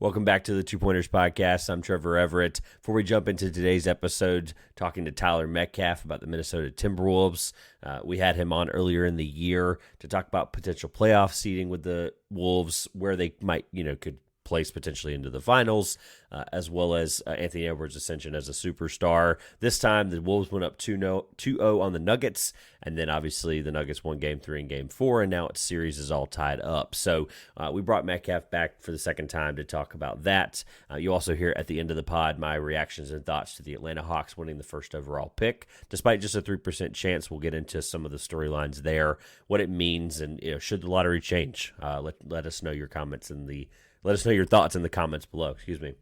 Welcome back to the 2-Pointers Podcast. I'm Trevor Everett. Before we jump into today's episode, talking to Tyler Metcalf about the Minnesota Timberwolves. We had him on earlier in the year to talk about potential playoff seeding with the Wolves, where they might, could place potentially into the finals, as well as Anthony Edwards' ascension as a superstar. This time, the Wolves went up 2-0 on the Nuggets, and then obviously the Nuggets won Game 3 and Game 4, and now its series is all tied up. So we brought Metcalf back for the second time to talk about that. You also hear at the end of the pod my reactions and thoughts to the Atlanta Hawks winning the first overall pick, despite just a 3% chance. We'll get into some of the storylines there, what it means, and should the lottery change. Let us know your comments Let us know your thoughts in the comments below. Excuse me.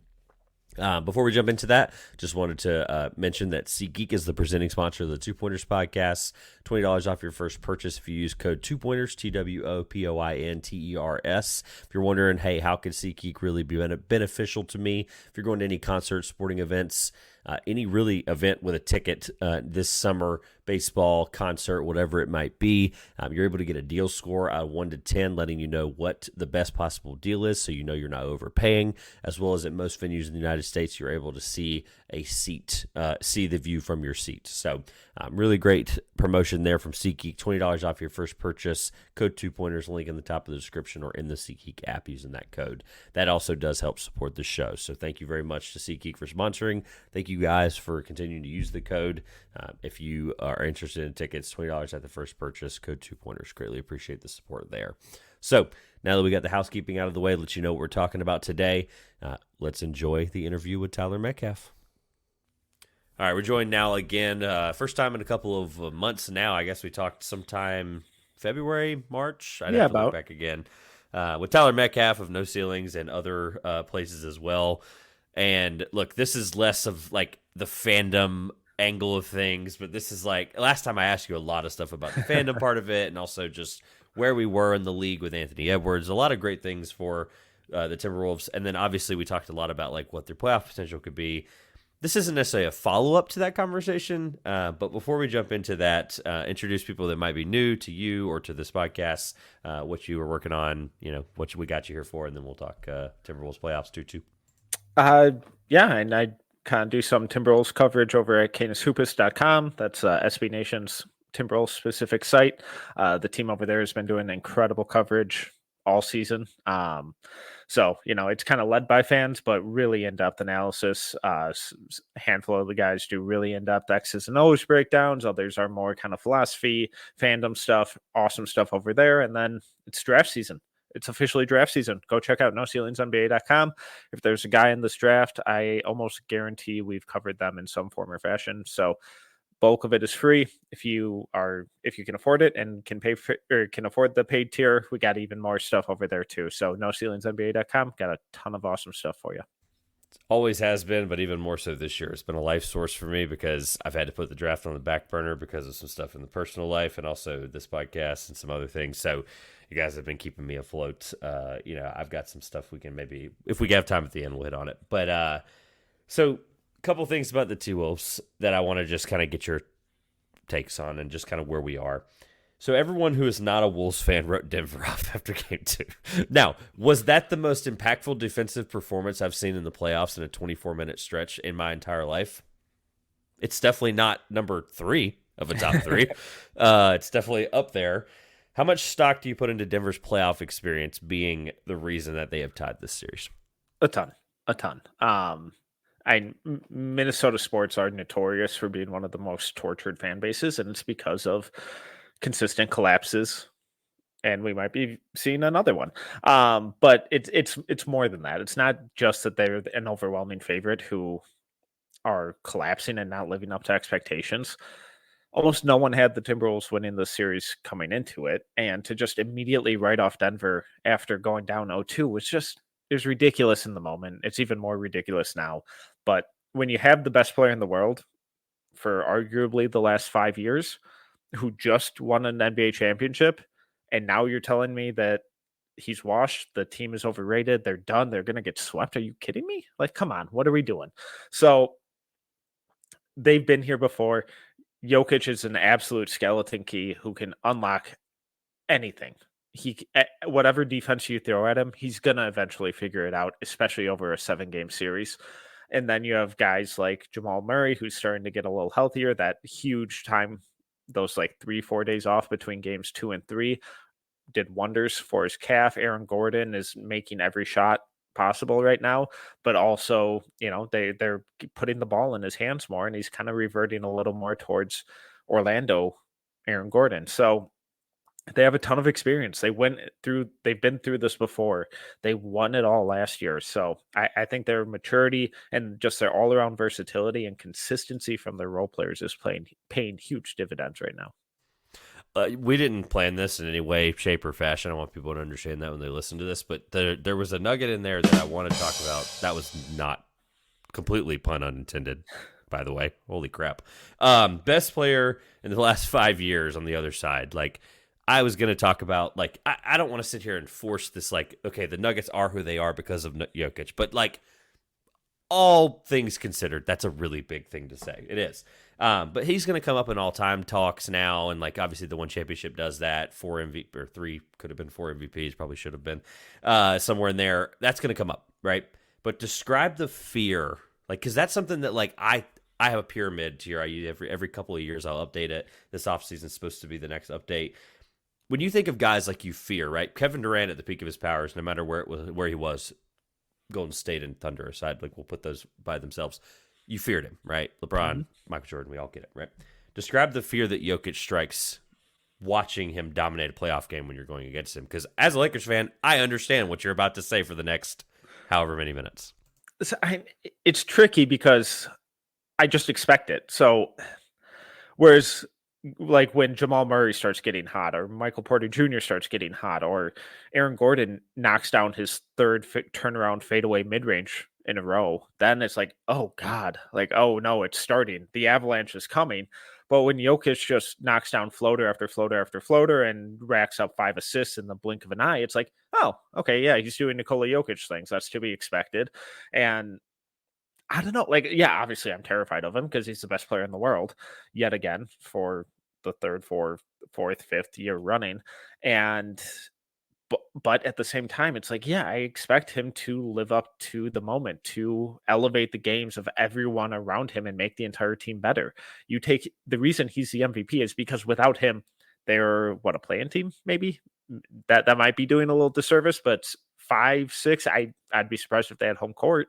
Before we jump into that, just wanted to mention that SeatGeek is the presenting sponsor of the 2-Pointers Podcast. $20 off your first purchase if you use code 2-Pointers, TWOPOINTERS. If you're wondering, hey, how could SeatGeek really be beneficial to me? If you're going to any concerts, sporting events, any really event with a ticket this summer, baseball, concert, whatever it might be, you're able to get a deal score out of 1 to 10, letting you know what the best possible deal is, so you know you're not overpaying, as well as at most venues in the United States, you're able to see a seat, see the view from your seat. So really great promotion there from SeatGeek. $20 off your first purchase. Code 2-Pointers, link in the top of the description or in the SeatGeek app using that code. That also does help support the show. So thank you very much to SeatGeek for sponsoring. Thank you guys for continuing to use the code. If you are interested in tickets, $20 at the first purchase, code 2-Pointers. Greatly appreciate the support there. So now that we got the housekeeping out of the way, let you know what we're talking about today. Let's enjoy the interview with Tyler Metcalf. All right, we're joined now again, first time in a couple of months now. I guess we talked sometime February, March. I'd have to look back again. With Tyler Metcalf of No Ceilings and other places as well. And look, this is less of like the fandom angle of things, but this is like, last time I asked you a lot of stuff about the fandom part of it, and also just where we were in the league with Anthony Edwards. A lot of great things for the Timberwolves. And then obviously we talked a lot about like what their playoff potential could be. This isn't necessarily a follow-up to that conversation, but before we jump into that, introduce people that might be new to you or to this podcast, what you were working on, what we got you here for, and then we'll talk Timberwolves playoffs too. Yeah, and I kind of do some Timberwolves coverage over at canishoopus.com. That's SB Nation's Timberwolves specific site. The team over there has been doing incredible coverage all season. So, it's kind of led by fans, but really in-depth analysis. A handful of the guys do really in-depth X's and O's breakdowns. Others are more kind of philosophy, fandom stuff, awesome stuff over there. And then it's draft season. It's officially draft season. Go check out NoCeilingsNBA.com. If there's a guy in this draft, I almost guarantee we've covered them in some form or fashion. So bulk of it is free. If you can afford it and can afford the paid tier, we got even more stuff over there too. So NoCeilingsNBA.com got a ton of awesome stuff for you. It always has been, but even more so this year. It's been a life source for me because I've had to put the draft on the back burner because of some stuff in the personal life and also this podcast and some other things. So you guys have been keeping me afloat. I've got some stuff we can maybe, if we have time at the end, we'll hit on it. But so a couple things about the T-Wolves that I want to just kind of get your takes on and just kind of where we are. So everyone who is not a Wolves fan wrote Denver off after Game 2. Now, was that the most impactful defensive performance I've seen in the playoffs in a 24-minute stretch in my entire life? It's definitely not number 3 of a top 3. It's definitely up there. How much stock do you put into Denver's playoff experience being the reason that they have tied this series? A ton. Minnesota sports are notorious for being one of the most tortured fan bases, and it's because of consistent collapses, and we might be seeing another one. But it's more than that. It's not just that they're an overwhelming favorite who are collapsing and not living up to expectations. Almost no one had the Timberwolves winning the series coming into it, and to just immediately write off Denver after going down 0-2 was ridiculous in the moment. It's even more ridiculous now. But when you have the best player in the world for arguably the last 5 years, who just won an NBA championship, and now you're telling me that he's washed, the team is overrated, they're done, they're going to get swept. Are you kidding me? Like, come on, what are we doing? So they've been here before. Jokic is an absolute skeleton key who can unlock anything. Whatever defense you throw at him, he's going to eventually figure it out, especially over a 7-game series. And then you have guys like Jamal Murray, who's starting to get a little healthier. That huge time, those like 3-4 days off between games 2 and 3 did wonders for his calf. Aaron Gordon is making every shot possible right now, but also, they're putting the ball in his hands more, and he's kind of reverting a little more towards Orlando Aaron Gordon. So they have a ton of experience. They've been through this before. They won it all last year. So I think their maturity and just their all-around versatility and consistency from their role players is paying huge dividends right now. We didn't plan this in any way, shape, or fashion. I want people to understand that when they listen to this. But there was a nugget in there that I want to talk about. That was not completely pun unintended, by the way. Holy crap. Best player in the last 5 years on the other side. Like, I was going to talk about, like, I don't want to sit here and force this, like, okay, the Nuggets are who they are because of Jokic. But, like, all things considered, that's a really big thing to say. It is. But he's going to come up in all-time talks now, and, like, obviously the one championship does that. 4 MVP, or 3, could have been 4 MVPs, probably should have been somewhere in there. That's going to come up, right? But describe the fear, like, because that's something that, like, I have a pyramid here. Every couple of years I'll update it. This offseason is supposed to be the next update. When you think of guys like you fear, right? Kevin Durant at the peak of his powers, no matter where he was, Golden State and Thunder aside, like, we'll put those by themselves. You feared him, right? LeBron, Michael Jordan, we all get it, right? Describe the fear that Jokic strikes watching him dominate a playoff game when you're going against him. Because as a Lakers fan, I understand what you're about to say for the next however many minutes. It's tricky because I just expect it. So, whereas, like, when Jamal Murray starts getting hot, or Michael Porter Jr. starts getting hot, or Aaron Gordon knocks down his third turnaround fadeaway mid-range in a row, then it's like, oh God, like, oh no, it's starting. The avalanche is coming. But when Jokic just knocks down floater after floater after floater and racks up 5 assists in the blink of an eye, it's like, oh, okay, yeah, he's doing Nikola Jokic things. That's to be expected. And I don't know, like, yeah, obviously I'm terrified of him because he's the best player in the world yet again for the third, fourth, fifth year running. But at the same time, it's like, yeah, I expect him to live up to the moment, to elevate the games of everyone around him and make the entire team better. The reason he's the MVP is because without him, they're a play-in team, maybe? That might be doing a little disservice, but 5, 6, I'd be surprised if they had home court.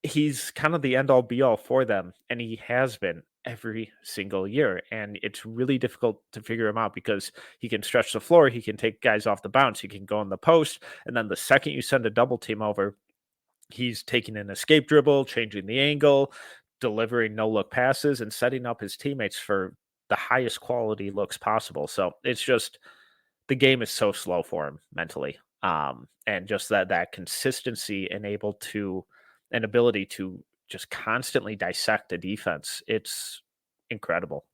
He's kind of the end-all be-all for them, and he has been every single year, and it's really difficult to figure him out because he can stretch the floor, he can take guys off the bounce, he can go in the post, and then the second you send a double team over, he's taking an escape dribble, changing the angle, delivering no-look passes, and setting up his teammates for the highest quality looks possible. So it's just, the game is so slow for him mentally, and just that consistency and ability to just constantly dissect a defense. It's incredible.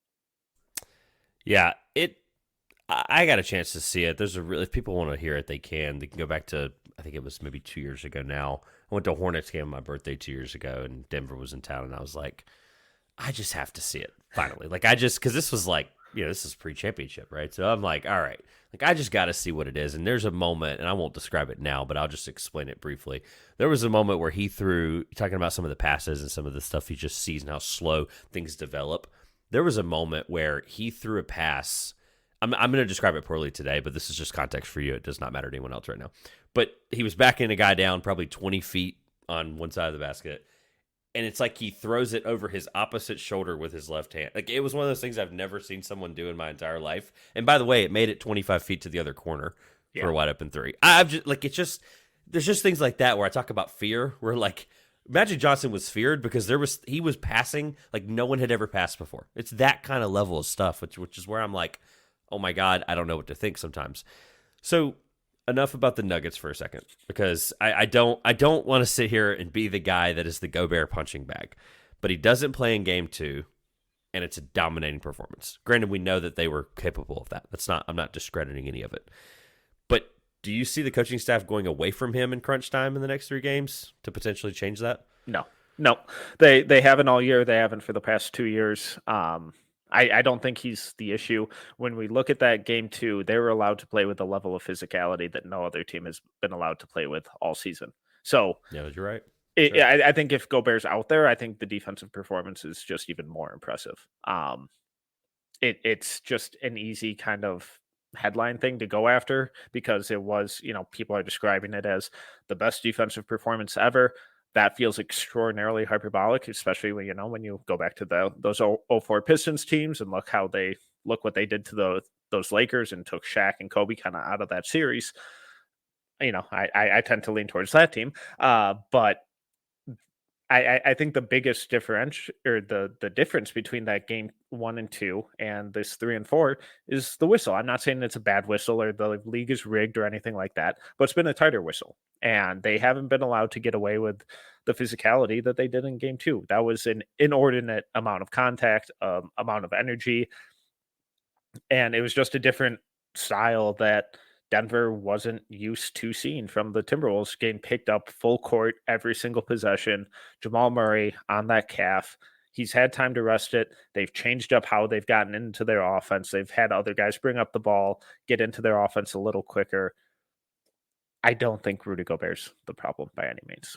Yeah, I got a chance to see it. If people want to hear it, they can. They can go back to, I think it was maybe 2 years ago now. I went to a Hornets game on my birthday 2 years ago, and Denver was in town, and I was like, I just have to see it finally. Like, because this was like, this is pre-championship, right? So I'm like, all right, like, I just got to see what it is. And there's a moment, and I won't describe it now, but I'll just explain it briefly. There was a moment where he threw, talking about some of the passes and some of the stuff he just sees and how slow things develop. There was a moment where he threw a pass. I'm going to describe it poorly today, but this is just context for you. It does not matter to anyone else right now. But he was backing a guy down probably 20 feet on one side of the basket. And it's like he throws it over his opposite shoulder with his left hand. Like, it was one of those things I've never seen someone do in my entire life. And by the way, it made it 25 feet to the other corner for a wide open three. I've just, like, there's just things like that where I talk about fear, where, like, Magic Johnson was feared because he was passing like no one had ever passed before. It's that kind of level of stuff, which is where I'm like, oh my God, I don't know what to think sometimes. So, enough about the Nuggets for a second, because I don't want to sit here and be the guy that is the Gobert punching bag. but he doesn't play in game 2, and it's a dominating performance. Granted, we know that they were capable of that. I'm not discrediting any of it. But do you see the coaching staff going away from him in crunch time in the next 3 games to potentially change that? No. They haven't all year. They haven't for the past 2 years. I don't think he's the issue. When we look at that game 2, they were allowed to play with a level of physicality that no other team has been allowed to play with all season. So yeah, you're right. Sure. I think if Gobert's out there, I think the defensive performance is just even more impressive. It's just an easy kind of headline thing to go after because it was, people are describing it as the best defensive performance ever. That feels extraordinarily hyperbolic, especially when you go back to those 04 Pistons teams and look what they did to those Lakers and took Shaq and Kobe kind of out of that series. I tend to lean towards that team, but I think the biggest difference or the difference between that game 1 and 2 and this 3 and 4 is the whistle. I'm not saying it's a bad whistle or the league is rigged or anything like that, but it's been a tighter whistle, and they haven't been allowed to get away with the physicality that they did in game 2. That was an inordinate amount of contact, amount of energy, and it was just a different style that Denver wasn't used to seeing from the Timberwolves. Getting picked up full court every single possession. Jamal Murray on that calf. He's had time to rest it. They've changed up how they've gotten into their offense. They've had other guys bring up the ball, get into their offense a little quicker. I don't think Rudy Gobert's the problem by any means.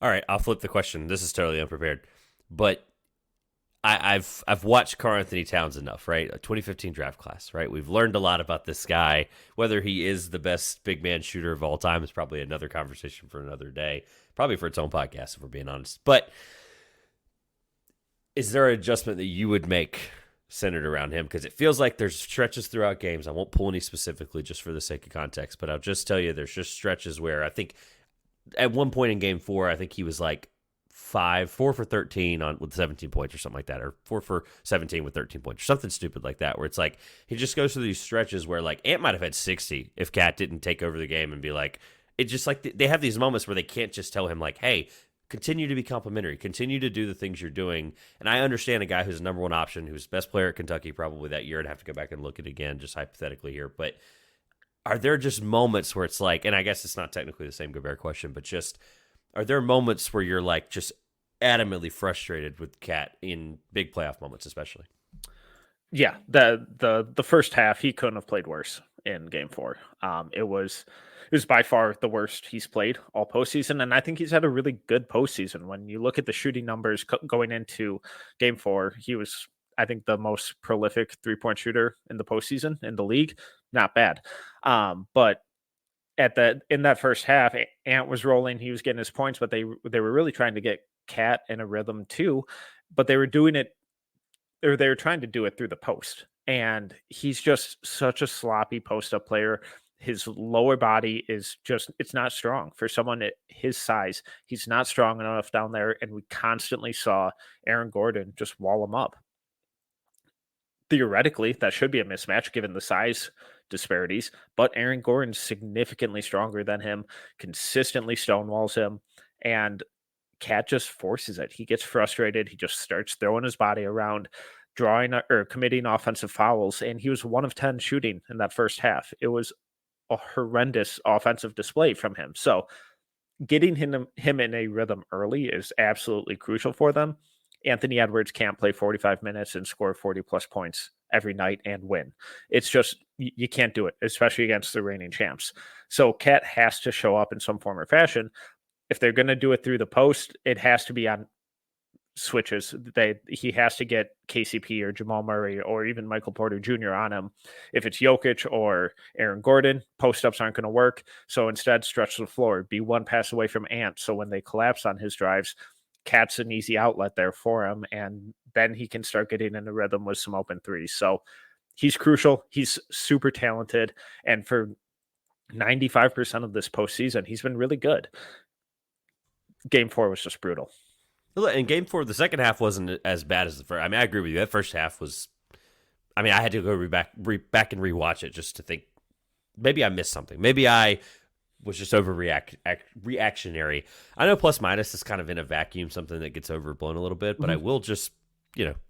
All right, I'll flip the question. This is totally unprepared, but I've watched Karl-Anthony Towns enough, right? A 2015 draft class, right? We've learned a lot about this guy. Whether he is the best big man shooter of all time is probably another conversation for another day, probably for its own podcast, if we're being honest. But is there an adjustment that you would make centered around him? Because it feels like there's stretches throughout games. I won't pull any specifically just for the sake of context, but I'll just tell you there's just stretches where I think at one point in game 4, I think he was like 4 for 13 with 17 points or something like that, or 4 for 17 with 13 points or something stupid like that, where it's like he just goes through these stretches where like Ant might have had 60 if Cat didn't take over the game and be like, it's just like they have these moments where they can't just tell him like, hey, continue to be complimentary, continue to do the things you're doing. And I understand a guy who's the number 1 option, who's best player at Kentucky probably that year. I'd have to go back and look at it again, just hypothetically here, but are there just moments where it's like, and I guess it's not technically the same Gobert question, but just are there moments where you're like just adamantly frustrated with Cat in big playoff moments, especially? Yeah, the first half he couldn't have played worse in game 4. It was by far the worst he's played all postseason, and I think he's had a really good postseason. When you look at the shooting numbers going into game 4, he was, I think, the most prolific 3-point shooter in the postseason in the league. Not bad, but in that first half, Ant was rolling. He was getting his points, but they were really trying to get Cat in a rhythm too. But they were doing it, or they were trying to do it through the post. And he's just such a sloppy post-up player. His lower body is it's not strong for someone at his size. He's not strong enough down there. And we constantly saw Aaron Gordon just wall him up. Theoretically, that should be a mismatch given the size disparities, but Aaron Gordon's significantly stronger than him, consistently stonewalls him, and Cat just forces it. He gets frustrated. He just starts throwing his body around, drawing or committing offensive fouls, and he was 1 of 10 shooting in that first half. It was a horrendous offensive display from him. So getting him in a rhythm early is absolutely crucial for them. Anthony Edwards can't play 45 minutes and score 40-plus points every night and win. It's just, you can't do it, especially against the reigning champs. So Cat has to show up in some form or fashion. If they're going to do it through the post, it has to be on switches. He has to get KCP or Jamal Murray or even Michael Porter Jr. on him. If it's Jokic or Aaron Gordon, post-ups aren't going to work. So instead, stretch the floor. Be 1 pass away from Ant. So when they collapse on his drives, Cat's an easy outlet there for him, and then he can start getting in a rhythm with some open threes. So he's crucial. He's super talented, and for 95% of this postseason, he's been really good. Game 4 was just brutal. In game 4, the second half wasn't as bad as the first. I mean, I agree with you. That first half was, I mean, I had to go back and rewatch it just to think maybe I missed something. Maybe I was just reactionary. I know plus minus is kind of in a vacuum, something that gets overblown a little bit, but I will just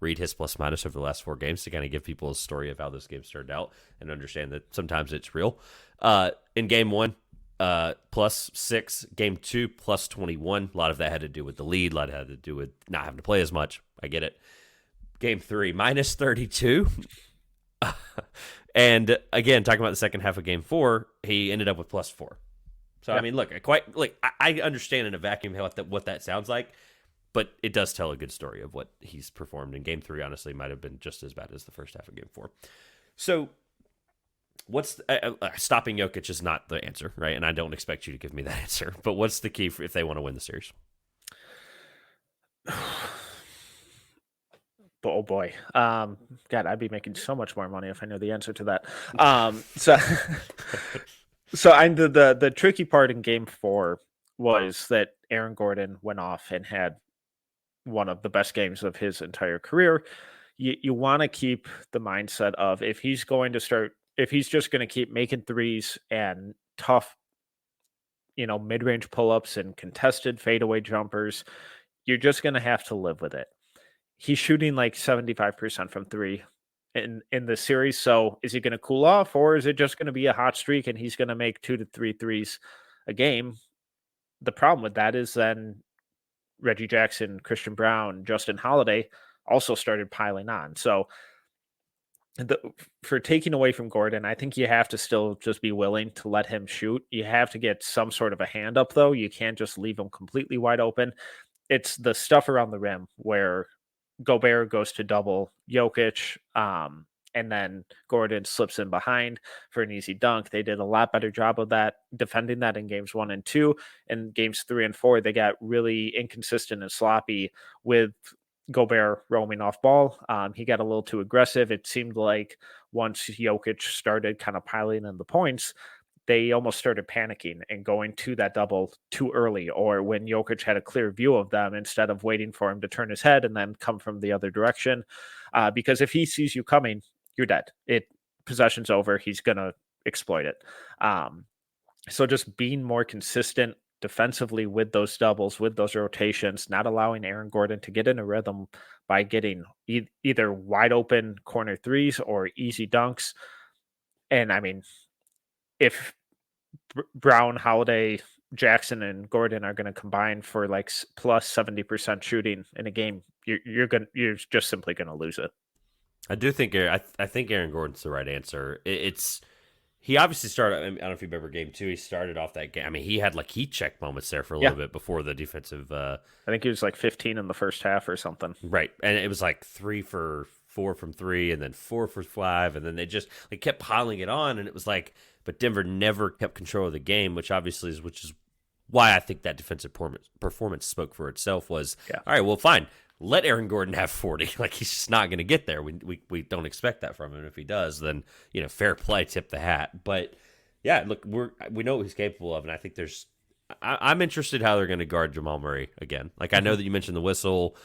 read his plus minus over the last 4 games to kind of give people a story of how this game started out and understand that sometimes it's real. In game 1, plus 6, game 2, plus 21. A lot of that had to do with the lead. A lot had to do with not having to play as much. I get it. Game 3, minus 32. And again, talking about the second half of game 4, he ended up with plus 4. So, I mean, look, I understand in a vacuum what that sounds like, but it does tell a good story of what he's performed. And game 3, honestly, might have been just as bad as the first half of game 4. So, what's stopping Jokic is not the answer, right? And I don't expect you to give me that answer. But what's the key if they want to win the series? Oh boy. God, I'd be making so much more money if I knew the answer to that. So the tricky part in game 4 was that Aaron Gordon went off and had one of the best games of his entire career. You want to keep the mindset of if he's just going to keep making threes and tough, mid-range pull-ups and contested fadeaway jumpers, you're just going to have to live with it. He's shooting like 75% from 3 in the series. So is he going to cool off, or is it just going to be a hot streak and he's going to make 2 to 3 threes a game? The problem with that is then Reggie Jackson, Christian Brown, Justin Holiday also started piling on. So for taking away from Gordon, I think you have to still just be willing to let him shoot. You have to get some sort of a hand up, though. You can't just leave him completely wide open. It's the stuff around the rim where Gobert goes to double Jokic, and then Gordon slips in behind for an easy dunk. They did a lot better job of that, defending that in games 1 and 2. In games 3 and 4, they got really inconsistent and sloppy with Gobert roaming off ball. He got a little too aggressive. It seemed like once Jokic started kind of piling in the points, they almost started panicking and going to that double too early, or when Jokic had a clear view of them instead of waiting for him to turn his head and then come from the other direction. Because if he sees you coming, you're dead. Possession's over. He's going to exploit it. So just being more consistent defensively with those doubles, with those rotations, not allowing Aaron Gordon to get in a rhythm by getting either wide open corner threes or easy dunks. And I mean, if Brown, Holiday, Jackson, and Gordon are going to combine for like plus 70% shooting in a game, you're just simply going to lose it. I do think I think Aaron Gordon's the right answer. He obviously started. I don't know if you remember game 2. He started off that game. I mean, he had like heat check moments there for a little bit before the defensive. I think he was like 15 in the first half or something. Right, and it was like 3 for 4 from 3, and then 4 for 5, and then they just kept piling it on, and it was like, but Denver never kept control of the game, which is why I think that defensive performance spoke for itself. Was all right. Well, fine. Let Aaron Gordon have 40. Like, he's just not going to get there. We don't expect that from him. If he does, then fair play, tip the hat. But yeah, look, we know what he's capable of, and I think I'm interested how they're going to guard Jamal Murray again. Like, I know that you mentioned the whistle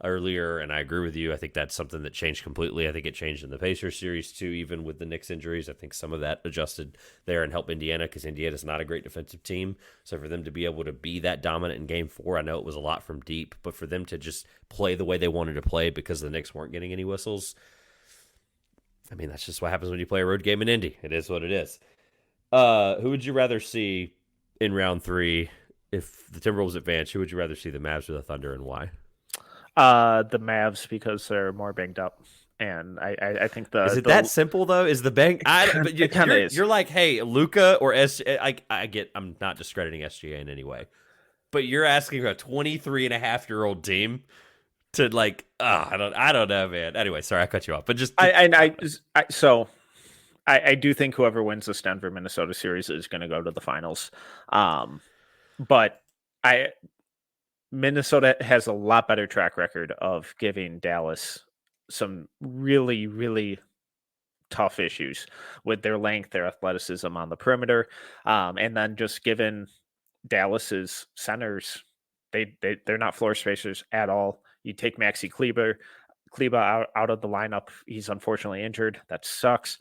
earlier, and I agree with you. I think that's something that changed completely. I think it changed in the Pacers series too, even with the Knicks injuries. I think some of that adjusted there and helped Indiana, because Indiana's not a great defensive team. So for them to be able to be that dominant in game 4, I know it was a lot from deep, but for them to just play the way they wanted to play because the Knicks weren't getting any whistles, I mean, that's just what happens when you play a road game in Indy. It is what it is. Who would you rather see in round 3 if the Timberwolves advance? Who would you rather see, the Mavs or the Thunder, and why? The Mavs, because they're more banged up, and I think is it that simple though? Is the bang? But it kind of is. You're like, hey, Luka or I'm not discrediting SGA in any way, but you're asking a 23-and-a-half-year-old team to I don't know, man. Anyway, sorry, I cut you off, but I do think whoever wins this Denver Minnesota series is going to go to the finals, but Minnesota has a lot better track record of giving Dallas some really, really tough issues with their length, their athleticism on the perimeter, and then just given Dallas's centers, they're not floor spacers at all. You take Maxi Kleber out of the lineup. He's unfortunately injured. That sucks.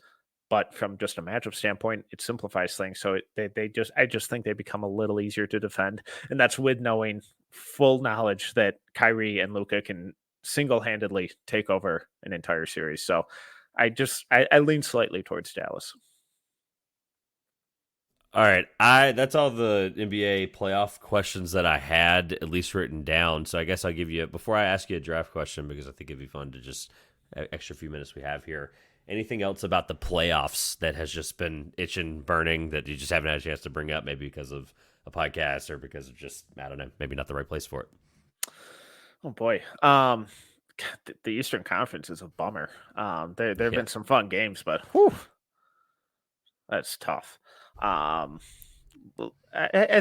but from just a matchup standpoint, it simplifies things. So I just think they become a little easier to defend, and that's with knowing full knowledge that Kyrie and Luka can single-handedly take over an entire series. So I lean slightly towards Dallas. All right, that's all the NBA playoff questions that I had at least written down. So I guess I'll give you, before I ask you a draft question, because I think it'd be fun to just extra few minutes we have here. Anything else about the playoffs that has just been itching, burning, that you just haven't had a chance to bring up, maybe because of a podcast or because of just, I don't know, maybe not the right place for it? Oh boy. The Eastern Conference is a bummer. There have been some fun games, but whew, that's tough. I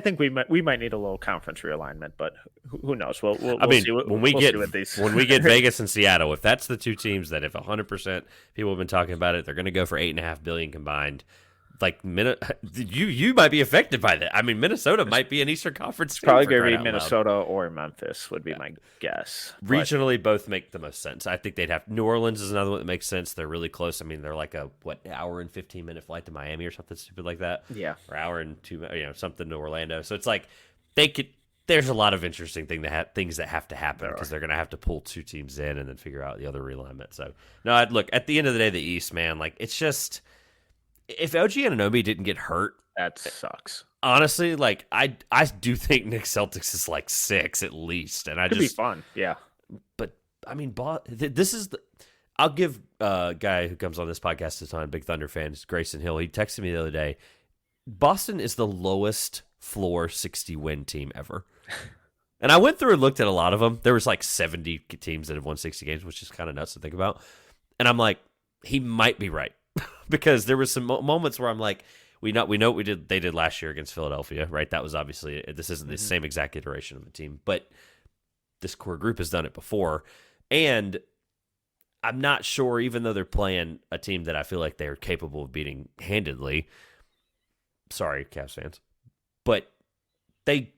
think we might need a little conference realignment, but who knows? We'll see when we get Vegas and Seattle, if that's the two teams that if 100% people have been talking about it, they're going to go for $8.5 billion combined. Like you might be affected by that. I mean, Minnesota might be an Eastern Conference. Probably going to be Minnesota or Memphis would be my guess. Regionally, both make the most sense. I think they'd have New Orleans is another one that makes sense. They're really close. I mean, they're like a hour and 15-minute flight to Miami or something stupid like that. Yeah, or hour and 2, something to Orlando. So it's like they could. There's a lot of interesting things that have to happen because they're going to have to pull two teams in and then figure out the other realignment. So no, look, at the end of the day, the East, man, like it's just. If OG Anunoby didn't get hurt, that sucks. Honestly, like I do think Knicks Celtics is like 6 at least, and could be fun, yeah. But I mean, this is the. I'll give a guy who comes on this podcast a ton, big Thunder fan, is Grayson Hill. He texted me the other day. Boston is the lowest floor 60 win team ever, and I went through and looked at a lot of them. There was like 70 teams that have won 60 games, which is kind of nuts to think about. And I'm like, he might be right. Because there was some moments where I'm like, we know what they did last year against Philadelphia, right? That was obviously, this isn't the same exact iteration of a team, but this core group has done it before. And I'm not sure, even though they're playing a team that I feel like they're capable of beating handedly. Sorry, Cavs fans. But they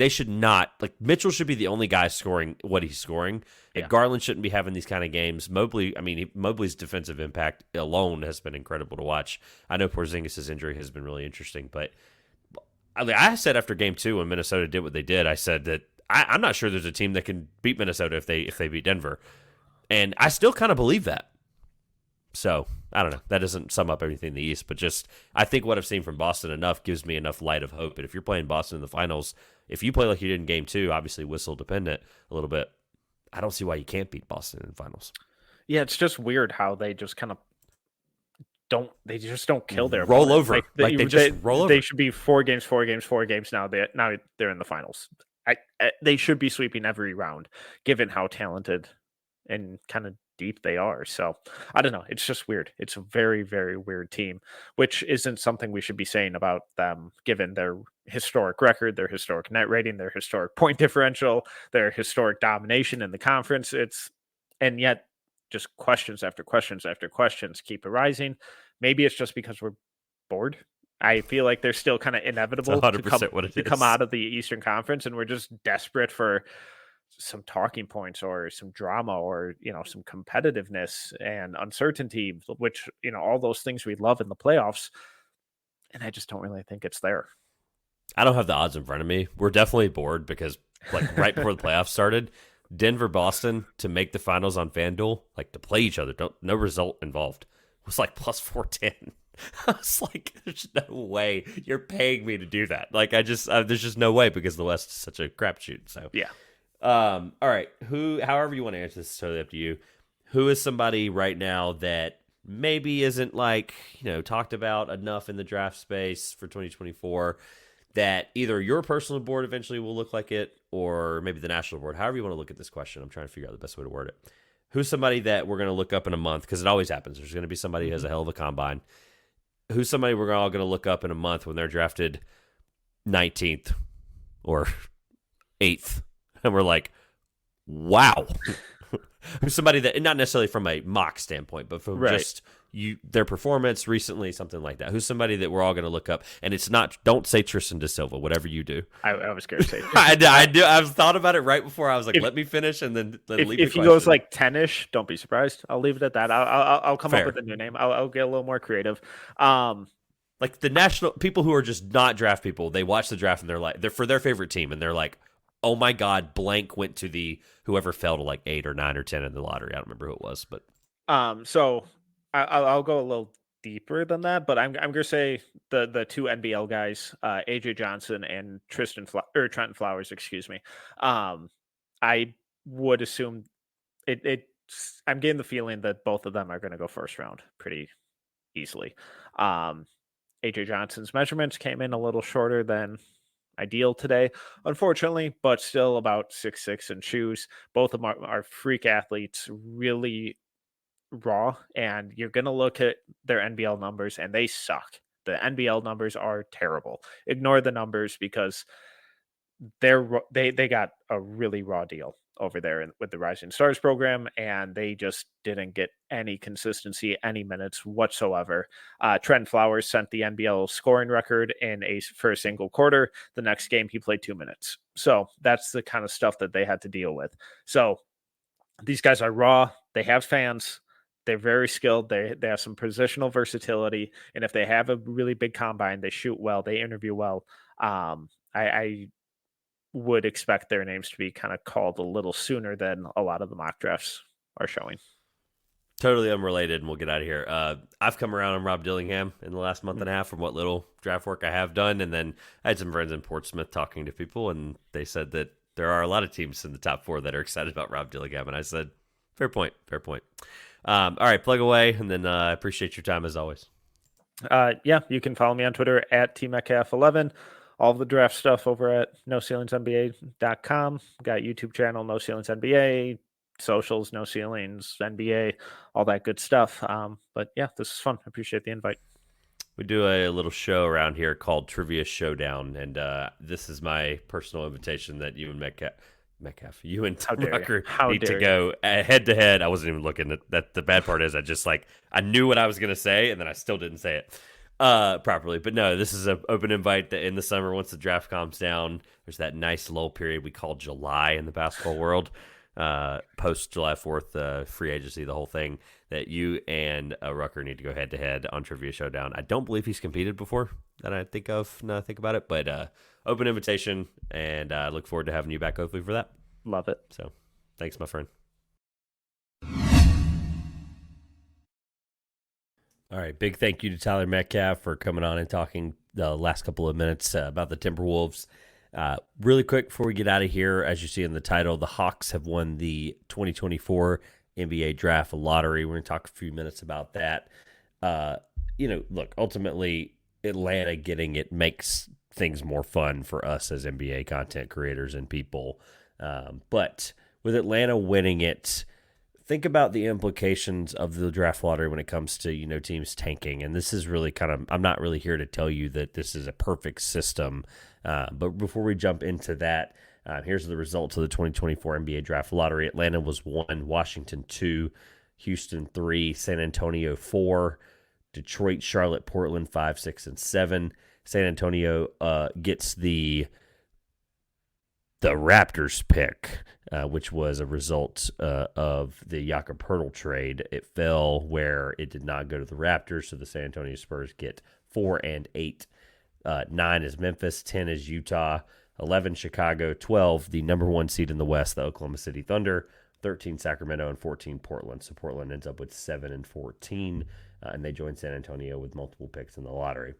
should not, like Mitchell should be the only guy scoring what he's scoring. And Garland shouldn't be having these kind of games. Mobley's defensive impact alone has been incredible to watch. I know Porzingis' injury has been really interesting, but I said after game 2 when Minnesota did what they did, I said that I'm not sure there's a team that can beat Minnesota if they beat Denver. And I still kind of believe that. So, I don't know. That doesn't sum up everything in the East, but just I think what I've seen from Boston gives me enough light of hope. And if you're playing Boston in the finals, if you play like you did in game 2, obviously whistle dependent a little bit, I don't see why you can't beat Boston in the finals. Yeah, it's just weird how they just kind of don't kill their roll over. Roll over. They should be 4 games now. They're in the finals. They should be sweeping every round, given how talented and kind of deep they are. So I don't know. It's just weird. It's a very, very weird team, which isn't something we should be saying about them, given their historic record, their historic net rating, their historic point differential, their historic domination in the conference. And yet just questions after questions after questions keep arising. Maybe it's just because we're bored. I feel like they're still kind of inevitable to come out of the Eastern Conference, and we're just desperate for some talking points or some drama or, some competitiveness and uncertainty, which, all those things we love in the playoffs. And I just don't really think it's there. I don't have the odds in front of me. We're definitely bored because like right before the playoffs started, Denver, Boston to make the finals on FanDuel, like to play each other, no result involved, was like plus 410. I was like, there's no way you're paying me to do that. Like there's just no way because the West is such a crapshoot. So yeah. All right. However you want to answer this is totally up to you. Who is somebody right now that maybe isn't talked about enough in the draft space for 2024 that either your personal board eventually will look like it or maybe the national board, however you want to look at this question. I'm trying to figure out the best way to word it. Who's somebody that we're going to look up in a month? Because it always happens. There's going to be somebody who has a hell of a combine. Who's somebody we're all going to look up in a month when they're drafted 19th or 8th? And we're like, wow, Who's somebody that, not necessarily from a mock standpoint, but from just their performance recently, something like that. Who's somebody that we're all going to look up? And it's not, don't say Tristan da Silva, whatever you do. I was going to say I thought about it right before. I was like, let me finish and then leave if he goes like 10-ish, don't be surprised. I'll leave it at that. I'll come up with a new name. I'll get a little more creative. Like the national people who are just not draft people, they watch the draft and they're for their favorite team and they're like, oh my God, blank went to the whoever fell to like 8 or 9 or 10 in the lottery. I don't remember who it was, but so I'll go a little deeper than that, but I'm going to say the two NBL guys, AJ Johnson and Trenton Flowers, excuse me. I would assume I'm getting the feeling that both of them are going to go first round pretty easily. AJ Johnson's measurements came in a little shorter than ideal today, unfortunately, but still about 6'6" in shoes. Both of them are freak athletes, really raw, and you're going to look at their NBL numbers and they suck. The NBL numbers are terrible. Ignore the numbers because they got a really raw deal over there with the Rising Stars program, and they just didn't get any consistency, any minutes whatsoever. Trent Flowers sent the NBL scoring record for a single quarter. The next game, he played 2 minutes. So that's the kind of stuff that they had to deal with. So these guys are raw. They have fans. They're very skilled. They have some positional versatility. And if they have a really big combine, they shoot well, they interview well. I would expect their names to be kind of called a little sooner than a lot of the mock drafts are showing. Totally unrelated, and we'll get out of here. I've come around on Rob Dillingham in the last month and a half from what little draft work I have done, and then I had some friends in Portsmouth talking to people, and they said that there are a lot of teams in the top 4 that are excited about Rob Dillingham, and I said, fair point. All right, plug away, and then I appreciate your time as always. You can follow me on Twitter at tmetcalf11. All the draft stuff over at NoCeilingsNBA.com. Got YouTube channel, No Ceilings NBA, socials, No Ceilings NBA, all that good stuff. But yeah, this is fun. I appreciate the invite. We do a little show around here called Trivia Showdown, and this is my personal invitation that you and Metcalf, you and Rucker need to go head to head. I wasn't even looking at that. The bad part is I knew what I was going to say, and then I still didn't say it properly. But no, this is an open invite that in the summer, once the draft calms down, there's that nice lull period we call July in the basketball world, post July 4th, free agency, the whole thing, that you and Rucker need to go head to head on Trivia Showdown. I don't believe he's competed before that I think of now I think about it, but open invitation, and I look forward to having you back hopefully for that. Love it. So thanks, my friend. All right, big thank you to Tyler Metcalf for coming on and talking the last couple of minutes about the Timberwolves. Really quick before we get out of here, as you see in the title, the Hawks have won the 2024 NBA Draft Lottery. We're going to talk a few minutes about that. Look, ultimately, Atlanta getting it makes things more fun for us as NBA content creators and people. But with Atlanta winning it, think about the implications of the draft lottery when it comes to, teams tanking. And this is really I'm not really here to tell you that this is a perfect system. But before we jump into that, here's the results of the 2024 NBA Draft Lottery. Atlanta was 1, Washington 2, Houston 3, San Antonio 4, Detroit, Charlotte, Portland 5, 6, and 7. San Antonio gets the Raptors pick, which was a result of the Jakob Poeltl trade. It fell where it did not go to the Raptors, so the San Antonio Spurs get 4 and 8. 9 is Memphis, 10 is Utah, 11 Chicago, 12 the number 1 seed in the West, the Oklahoma City Thunder, 13 Sacramento, and 14 Portland. So Portland ends up with 7 and 14, and they join San Antonio with multiple picks in the lottery.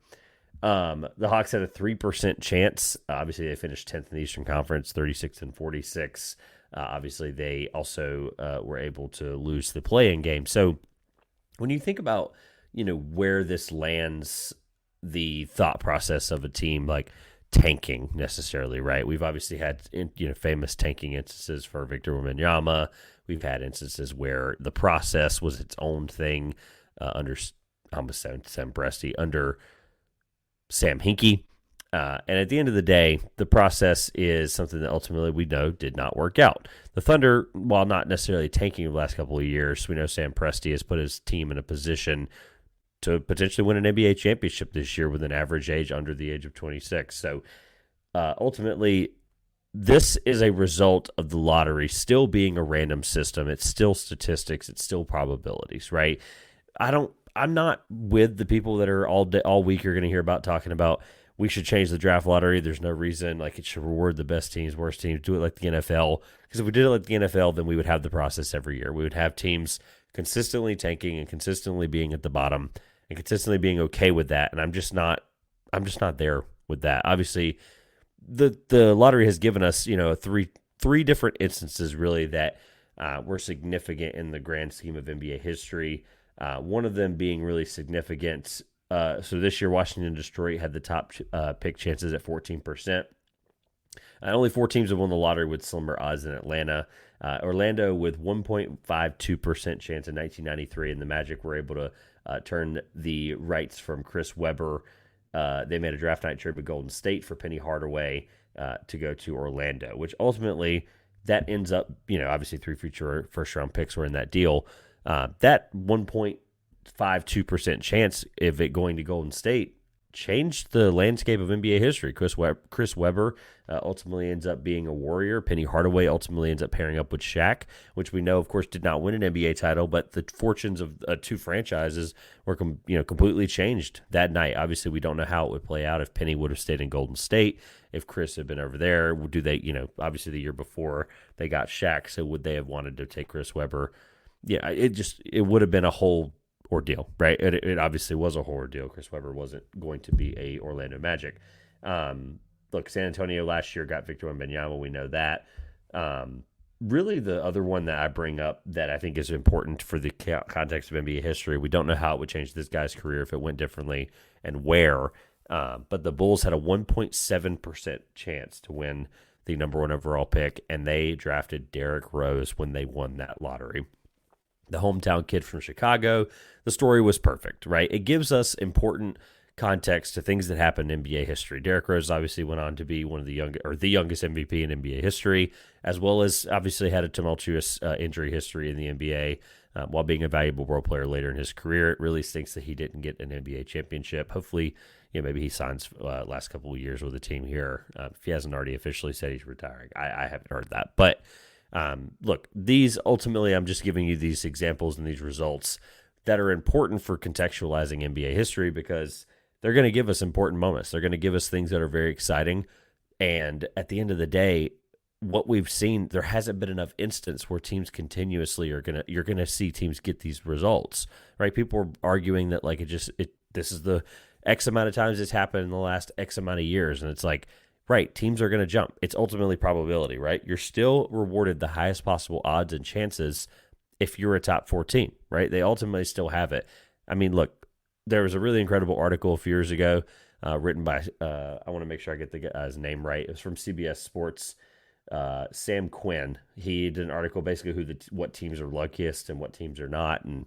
The Hawks had a 3% chance. Obviously, they finished 10th in the Eastern Conference, 36 and 46. Obviously, they also were able to lose the play-in game. So when you think about, where this lands, the thought process of a team like tanking necessarily, right? We've obviously had, famous tanking instances for Victor Wembanyama. We've had instances where the process was its own thing under Sam Presti, under Sam Hinkie. And at the end of the day, the process is something that ultimately we know did not work out. The Thunder, while not necessarily tanking the last couple of years, we know Sam Presti has put his team in a position to potentially win an NBA championship this year with an average age under the age of 26. So ultimately, this is a result of the lottery still being a random system. It's still statistics. It's still probabilities, right? I'm not with the people that are all week you're going to hear about talking about we should change the draft lottery. There's no reason. Like, it should reward the best teams, worst teams, do it like the NFL. Because if we did it like the NFL, then we would have the process every year. We would have teams consistently tanking and consistently being at the bottom and consistently being okay with that. And I'm just not there with that. Obviously, the lottery has given us, three different instances really that were significant in the grand scheme of NBA history. One of them being really significant. So this year, Washington and Detroit had the top pick chances at 14%. Only 4 teams have won the lottery with similar odds than Atlanta. Orlando with 1.52% chance in 1993, and the Magic were able to turn the rights from Chris Webber. They made a draft night trade with Golden State for Penny Hardaway to go to Orlando, which ultimately that ends up, obviously 3 future first-round picks were in that deal. That 1.52% chance of it going to Golden State changed the landscape of NBA history. Chris Webber ultimately ends up being a Warrior. Penny Hardaway ultimately ends up pairing up with Shaq, which we know, of course, did not win an NBA title, but the fortunes of 2 franchises were completely changed that night. Obviously, we don't know how it would play out if Penny would have stayed in Golden State. If Chris had been over there, do they, obviously the year before they got Shaq, so would they have wanted to take Chris Webber? Yeah, it would have been a whole ordeal, right? It obviously was a whole ordeal. Chris Webber wasn't going to be a Orlando Magic. Look, San Antonio last year got Victor Wembanyama. We know that. Really, the other one that I bring up that I think is important for the context of NBA history, we don't know how it would change this guy's career if it went differently and where. But the Bulls had a 1.7% chance to win the number 1 overall pick, and they drafted Derrick Rose when they won that lottery. The hometown kid from Chicago. The story was perfect, right? It gives us important context to things that happened in NBA history. Derrick Rose obviously went on to be one of the youngest MVP in NBA history, as well as obviously had a tumultuous injury history in the NBA while being a valuable role player later in his career. It really stinks that he didn't get an NBA championship. Hopefully, maybe he signs last couple of years with the team here. If he hasn't already officially said he's retiring, I haven't heard that, but. Look, these ultimately, I'm just giving you these examples and these results that are important for contextualizing NBA history because they're going to give us important moments. They're going to give us things that are very exciting. And at the end of the day, what we've seen, there hasn't been enough instance where teams continuously you're going to see teams get these results, right? People are arguing that this is the X amount of times it's happened in the last X amount of years. And it's like, right, teams are going to jump. It's ultimately probability, right? You're still rewarded the highest possible odds and chances if you're a top 4 team, right? They ultimately still have it. I mean, look, there was a really incredible article a few years ago written by, I want to make sure I get the guy's name right. It was from CBS Sports, Sam Quinn. He did an article basically what teams are luckiest and what teams are not. And,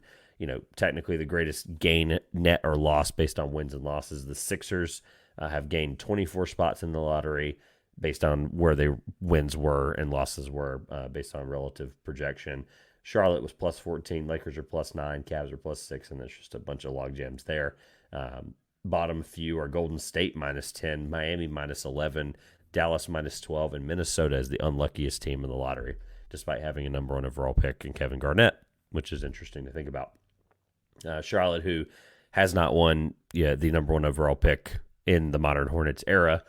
technically the greatest gain, net or loss based on wins and losses. The Sixers have gained 24 spots in the lottery based on where their wins were and losses were based on relative projection. Charlotte was plus 14, Lakers are plus 9, Cavs are plus 6, and there's just a bunch of log jams there. Bottom few are Golden State minus 10, Miami minus 11, Dallas minus 12, and Minnesota is the unluckiest team in the lottery, despite having a number 1 overall pick in Kevin Garnett, which is interesting to think about. Charlotte, who has not won the number 1 overall pick in the modern Hornets era,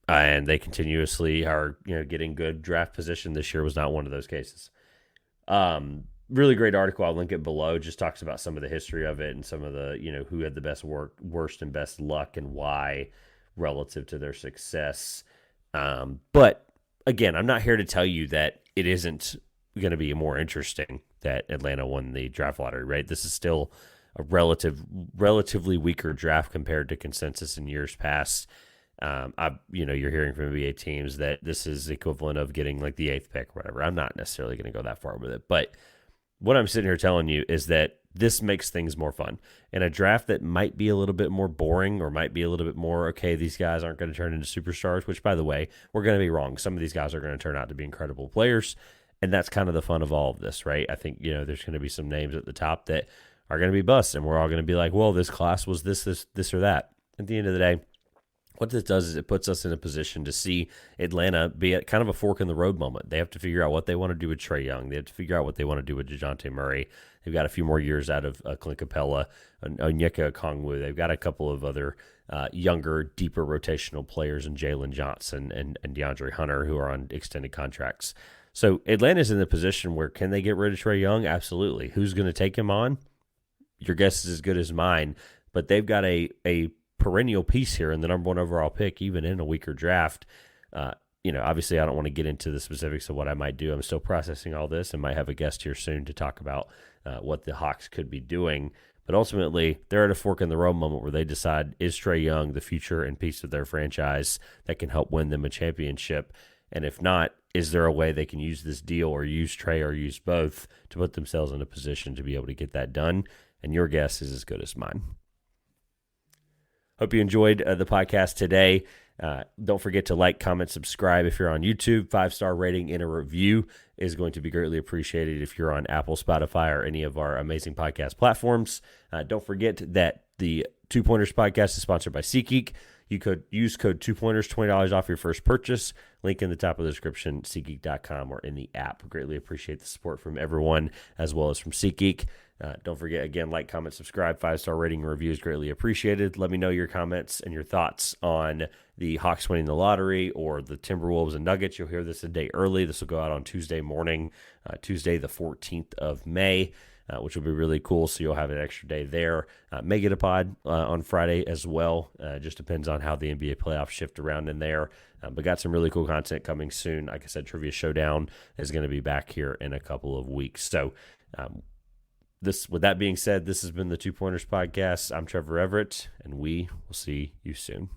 and they continuously are getting good draft position. This year was not one of those cases. Really great article. I'll link it below. Just talks about some of the history of it and some of the who had the best worst and best luck and why relative to their success. But again, I'm not here to tell you that it isn't going to be more interesting that Atlanta won the draft lottery, right? This is still a relatively weaker draft compared to consensus in years past. You're hearing from NBA teams that this is equivalent of getting like the 8th pick or whatever. I'm not necessarily going to go that far with it, but what I'm sitting here telling you is that this makes things more fun. In a draft that might be a little bit more boring or might be a little bit more, okay, these guys aren't going to turn into superstars, which, by the way, we're going to be wrong. Some of these guys are going to turn out to be incredible players, and that's kind of the fun of all of this, right? I think, there's going to be some names at the top that are going to be busts, and we're all going to be like, well, this class was this, or that. At the end of the day, what this does is it puts us in a position to see Atlanta be at kind of a fork in the road moment. They have to figure out what they want to do with Trae Young. They have to figure out what they want to do with DeJounte Murray. They've got a few more years out of Clint Capella, Onyeka Okongwu. They've got a couple of other younger, deeper rotational players in Jalen Johnson and DeAndre Hunter who are on extended contracts. So Atlanta's in the position where can they get rid of Trae Young? Absolutely. Who's going to take him on? Your guess is as good as mine. But they've got a perennial piece here in the number 1 overall pick, even in a weaker draft. Obviously I don't want to get into the specifics of what I might do. I'm still processing all this and might have a guest here soon to talk about what the Hawks could be doing. But ultimately, they're at a fork in the road moment where they decide, is Trae Young the future and piece of their franchise that can help win them a championship? And if not, is there a way they can use this deal or use Trae or use both to put themselves in a position to be able to get that done? And your guess is as good as mine. Hope you enjoyed the podcast today. Don't forget to like, comment, subscribe if you're on YouTube. 5-star rating and a review is going to be greatly appreciated if you're on Apple, Spotify, or any of our amazing podcast platforms. Don't forget that the 2 Pointers podcast is sponsored by SeatGeek. You could use code 2 Pointers, $20 off your first purchase. Link in the top of the description, SeatGeek.com, or in the app. Greatly appreciate the support from everyone as well as from SeatGeek. Don't forget, again, like, comment, subscribe, 5-star rating and reviews greatly appreciated. Let me know your comments and your thoughts on the Hawks winning the lottery or the Timberwolves and Nuggets. You'll hear this a day early. This will go out on Tuesday morning, Tuesday the 14th of May, which will be really cool. So you'll have an extra day there. May get a pod on Friday as well. Just depends on how the NBA playoffs shift around in there. But got some really cool content coming soon. Like I said, Trivia Showdown is going to be back here in a couple of weeks. So, with that being said, this has been the 2 Pointers podcast. I'm Trevor Everett, and we will see you soon.